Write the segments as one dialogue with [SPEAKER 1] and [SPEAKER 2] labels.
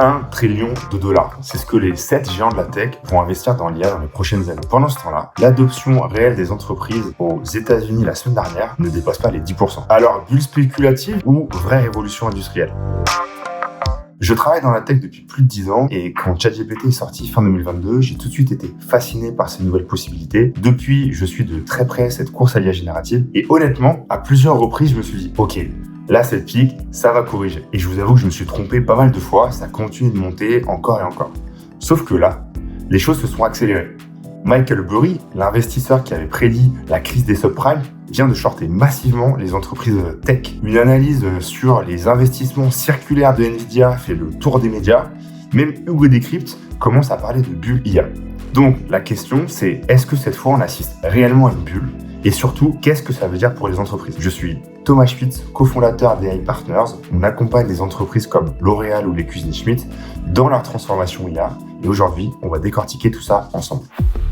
[SPEAKER 1] 1 trillion de dollars. C'est ce que les 7 géants de la tech vont investir dans l'IA dans les prochaines années. Pendant ce temps-là, l'adoption réelle des entreprises aux États-Unis la semaine dernière ne dépasse pas les 10%. Alors, bulle spéculative ou vraie révolution industrielle? Je travaille dans la tech depuis plus de 10 ans et quand ChatGPT est sorti fin 2022, j'ai tout de suite été fasciné par ces nouvelles possibilités. Depuis, je suis de très près cette course à l'IA générative et honnêtement, à plusieurs reprises, je me suis dit « Ok, là, cette pique, ça va corriger. » Et je vous avoue que je me suis trompé pas mal de fois, ça continue de monter encore et encore. Sauf que là, les choses se sont accélérées. Michael Burry, l'investisseur qui avait prédit la crise des subprimes, vient de shorter massivement les entreprises tech. Une analyse sur les investissements circulaires de Nvidia fait le tour des médias. Même Hugo Décrypte commence à parler de bulle IA. Donc la question c'est, est-ce que cette fois on assiste réellement à une bulle? Et surtout, qu'est-ce que ça veut dire pour les entreprises? Je suis Thomas Schmitz, cofondateur d'AI Partners. On accompagne les entreprises comme L'Oréal ou les Cuisines Schmitt dans leur transformation IA. Et aujourd'hui, on va décortiquer tout ça ensemble.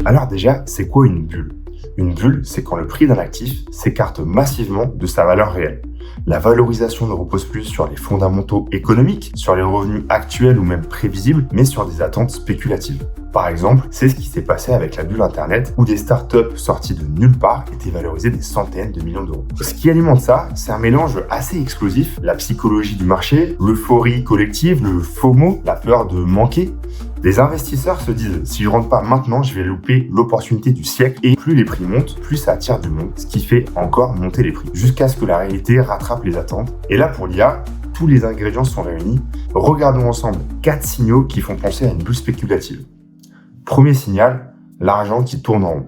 [SPEAKER 1] Alors déjà, c'est quoi une bulle? Une bulle, c'est quand le prix d'un actif s'écarte massivement de sa valeur réelle. La valorisation ne repose plus sur les fondamentaux économiques, sur les revenus actuels ou même prévisibles, mais sur des attentes spéculatives. Par exemple, c'est ce qui s'est passé avec la bulle Internet, où des startups sorties de nulle part étaient valorisées des centaines de millions d'euros. Ce qui alimente ça, c'est un mélange assez explosif, la psychologie du marché, l'euphorie collective, le FOMO, la peur de manquer. Les investisseurs se disent, si je rentre pas maintenant, je vais louper l'opportunité du siècle. Et plus les prix montent, plus ça attire du monde, ce qui fait encore monter les prix, jusqu'à ce que la réalité rattrape les attentes. Et là, pour l'IA, tous les ingrédients sont réunis. Regardons ensemble 4 signaux qui font penser à une bulle spéculative. Premier signal, l'argent qui tourne en rond.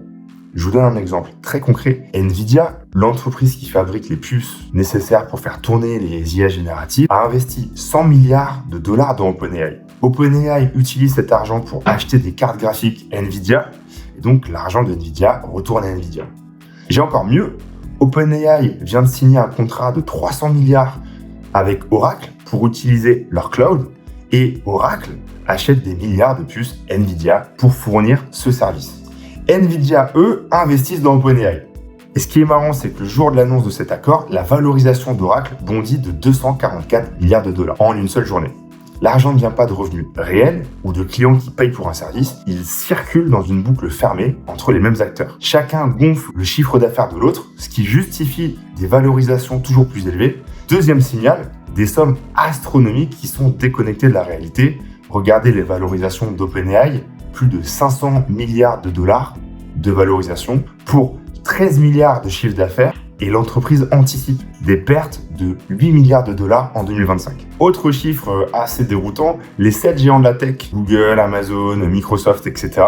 [SPEAKER 1] Je vous donne un exemple très concret. Nvidia, l'entreprise qui fabrique les puces nécessaires pour faire tourner les IA génératives, a investi 100 milliards de dollars dans OpenAI. OpenAI utilise cet argent pour acheter des cartes graphiques Nvidia, et donc l'argent de Nvidia retourne à Nvidia. J'ai encore mieux, OpenAI vient de signer un contrat de 300 milliards avec Oracle pour utiliser leur cloud, et Oracle achète des milliards de puces Nvidia pour fournir ce service. Nvidia, eux, investissent dans OpenAI. Et ce qui est marrant, c'est que le jour de l'annonce de cet accord, la valorisation d'Oracle bondit de 244 milliards de dollars en une seule journée. L'argent ne vient pas de revenus réels ou de clients qui payent pour un service, il circule dans une boucle fermée entre les mêmes acteurs. Chacun gonfle le chiffre d'affaires de l'autre, ce qui justifie des valorisations toujours plus élevées. Deuxième signal, des sommes astronomiques qui sont déconnectées de la réalité. Regardez les valorisations d'OpenAI, plus de 500 milliards de dollars de valorisation pour 13 milliards de chiffre d'affaires et l'entreprise anticipe des pertes de 8 milliards de dollars en 2025. Autre chiffre assez déroutant, les 7 géants de la tech, Google, Amazon, Microsoft, etc.,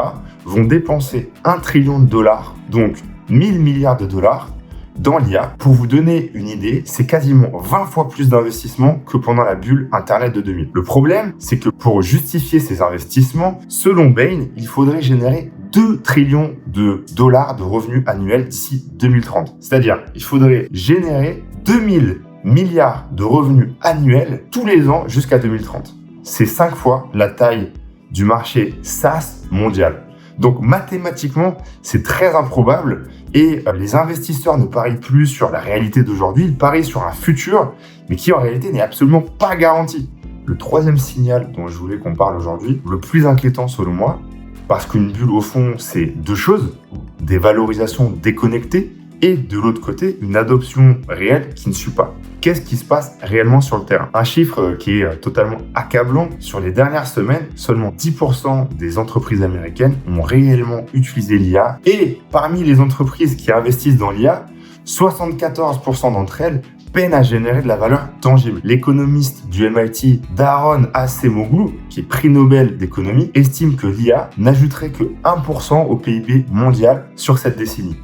[SPEAKER 1] vont dépenser 1 trillion de dollars, donc 1000 milliards de dollars, dans l'IA. Pour vous donner une idée, c'est quasiment 20 fois plus d'investissement que pendant la bulle Internet de 2000. Le problème, c'est que pour justifier ces investissements, selon Bain, il faudrait générer 2 trillions de dollars de revenus annuels d'ici 2030. C'est-à-dire, il faudrait générer 2000 milliards de revenus annuels tous les ans jusqu'à 2030. C'est 5 fois la taille du marché SaaS mondial. Donc mathématiquement, c'est très improbable et les investisseurs ne parient plus sur la réalité d'aujourd'hui, ils parient sur un futur, mais qui en réalité n'est absolument pas garanti. Le troisième signal dont je voulais qu'on parle aujourd'hui, le plus inquiétant selon moi, parce qu'une bulle au fond, c'est deux choses, des valorisations déconnectées et de l'autre côté, une adoption réelle qui ne suit pas. Qu'est-ce qui se passe réellement sur le terrain? Un chiffre qui est totalement accablant. Sur les dernières semaines, seulement 10% des entreprises américaines ont réellement utilisé l'IA. Et parmi les entreprises qui investissent dans l'IA, 74% d'entre elles peinent à générer de la valeur tangible. L'économiste du MIT, Daron Acemoglu, qui est prix Nobel d'économie, estime que l'IA n'ajouterait que 1% au PIB mondial sur cette décennie.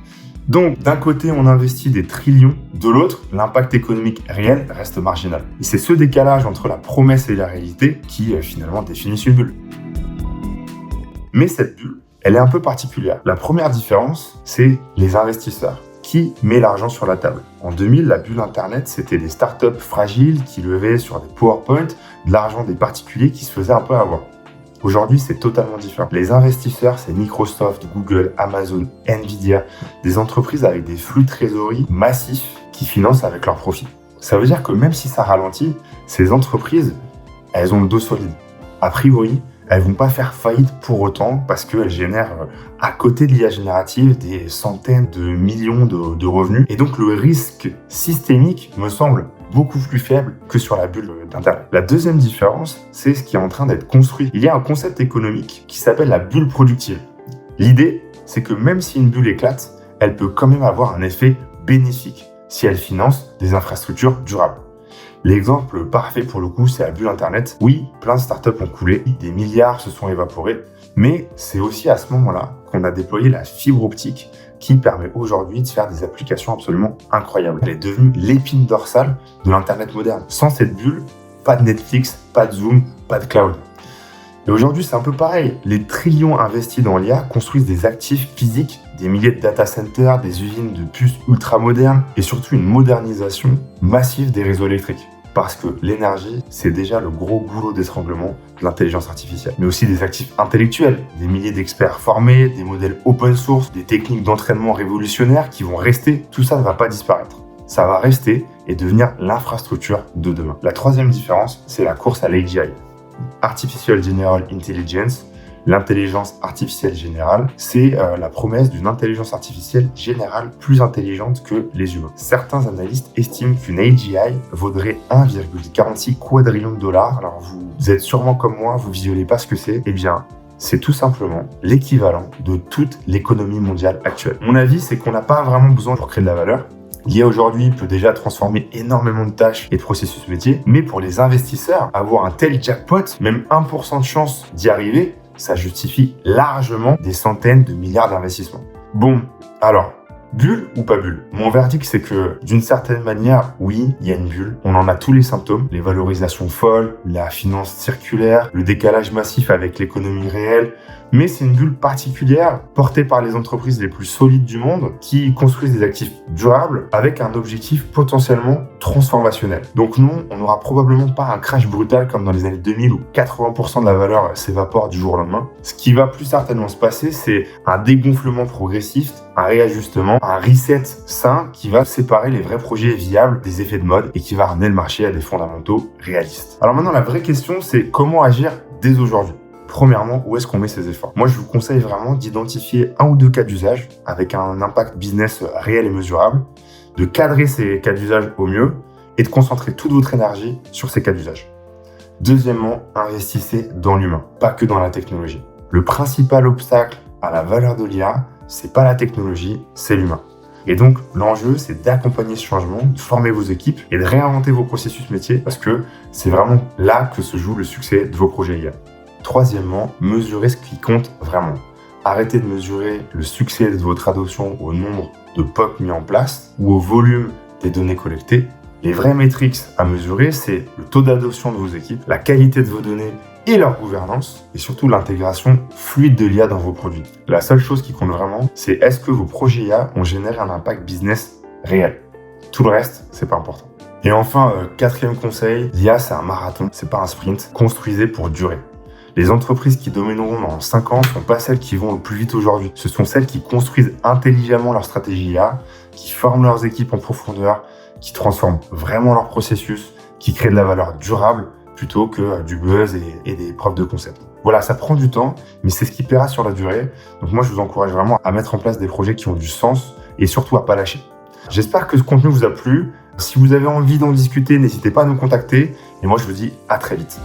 [SPEAKER 1] Donc, d'un côté, on investit des trillions, de l'autre, l'impact économique réel reste marginal. Et c'est ce décalage entre la promesse et la réalité qui, finalement, définissent une bulle. Mais cette bulle, elle est un peu particulière. La première différence, c'est les investisseurs. Qui met l'argent sur la table? En 2000, la bulle Internet, c'était des startups fragiles qui levaient sur des PowerPoint de l'argent des particuliers qui se faisaient un peu avoir. Aujourd'hui, c'est totalement différent. Les investisseurs, c'est Microsoft, Google, Amazon, Nvidia, des entreprises avec des flux de trésorerie massifs qui financent avec leurs profits. Ça veut dire que même si ça ralentit, ces entreprises, elles ont le dos solide. a priori, elles vont pas faire faillite pour autant parce qu'elles génèrent à côté de l'IA générative des centaines de millions de revenus. Et donc le risque systémique me semble beaucoup plus faible que sur la bulle d'Internet. La deuxième différence, c'est ce qui est en train d'être construit. Il y a un concept économique qui s'appelle la bulle productive. L'idée, c'est que même si une bulle éclate, elle peut quand même avoir un effet bénéfique si elle finance des infrastructures durables. L'exemple parfait pour le coup, c'est la bulle Internet. Oui, plein de startups ont coulé, des milliards se sont évaporés, mais c'est aussi à ce moment-là qu'on a déployé la fibre optique qui permet aujourd'hui de faire des applications absolument incroyables. Elle est devenue l'épine dorsale de l'Internet moderne. Sans cette bulle, pas de Netflix, pas de Zoom, pas de cloud. Et aujourd'hui, c'est un peu pareil. Les trillions investis dans l'IA construisent des actifs physiques, des milliers de data centers, des usines de puces ultra modernes et surtout une modernisation massive des réseaux électriques. Parce que l'énergie, c'est déjà le gros goulot d'étranglement de l'intelligence artificielle. Mais aussi des actifs intellectuels, des milliers d'experts formés, des modèles open source, des techniques d'entraînement révolutionnaires qui vont rester. Tout ça ne va pas disparaître. Ça va rester et devenir l'infrastructure de demain. La troisième différence, c'est la course à l'AGI. Artificial General Intelligence, l'intelligence artificielle générale, c'est la promesse d'une intelligence artificielle générale plus intelligente que les humains. Certains analystes estiment qu'une AGI vaudrait 1,46 quadrillion de dollars. Alors vous êtes sûrement comme moi, vous visualisez pas ce que c'est. Eh bien, c'est tout simplement l'équivalent de toute l'économie mondiale actuelle. Mon avis, c'est qu'on n'a pas vraiment besoin pour créer de la valeur. L'IA aujourd'hui peut déjà transformer énormément de tâches et de processus métiers, mais pour les investisseurs, avoir un tel jackpot, même 1% de chance d'y arriver, ça justifie largement des centaines de milliards d'investissements. Bon, alors, bulle ou pas bulle? Mon verdict, c'est que d'une certaine manière, oui, il y a une bulle. On en a tous les symptômes, les valorisations folles, la finance circulaire, le décalage massif avec l'économie réelle. Mais c'est une bulle particulière portée par les entreprises les plus solides du monde qui construisent des actifs durables avec un objectif potentiellement transformationnel. Donc non, on n'aura probablement pas un crash brutal comme dans les années 2000 où 80% de la valeur s'évapore du jour au lendemain. Ce qui va plus certainement se passer, c'est un dégonflement progressif, un réajustement, un reset sain qui va séparer les vrais projets viables des effets de mode et qui va ramener le marché à des fondamentaux réalistes. Alors maintenant, la vraie question, c'est comment agir dès aujourd'hui? Premièrement, où est-ce qu'on met ses efforts? Moi, je vous conseille vraiment d'identifier un ou deux cas d'usage avec un impact business réel et mesurable, de cadrer ces cas d'usage au mieux et de concentrer toute votre énergie sur ces cas d'usage. Deuxièmement, investissez dans l'humain, pas que dans la technologie. Le principal obstacle à la valeur de l'IA, c'est pas la technologie, c'est l'humain. Et donc, l'enjeu, c'est d'accompagner ce changement, de former vos équipes et de réinventer vos processus métiers parce que c'est vraiment là que se joue le succès de vos projets IA. Troisièmement, mesurez ce qui compte vraiment. Arrêtez de mesurer le succès de votre adoption au nombre de POC mis en place ou au volume des données collectées. Les vraies métriques à mesurer, c'est le taux d'adoption de vos équipes, la qualité de vos données et leur gouvernance, et surtout l'intégration fluide de l'IA dans vos produits. La seule chose qui compte vraiment, c'est est-ce que vos projets IA ont généré un impact business réel. Tout le reste, c'est pas important. Et enfin, quatrième conseil, l'IA c'est un marathon, c'est pas un sprint. Construisez pour durer. Les entreprises qui domineront dans 5 ans ne sont pas celles qui vont le plus vite aujourd'hui. Ce sont celles qui construisent intelligemment leur stratégie IA, qui forment leurs équipes en profondeur, qui transforment vraiment leur processus, qui créent de la valeur durable plutôt que du buzz et des preuves de concept. Voilà, ça prend du temps, mais c'est ce qui paiera sur la durée. Donc moi, je vous encourage vraiment à mettre en place des projets qui ont du sens et surtout à pas lâcher. J'espère que ce contenu vous a plu. Si vous avez envie d'en discuter, n'hésitez pas à nous contacter. Et moi, je vous dis à très vite.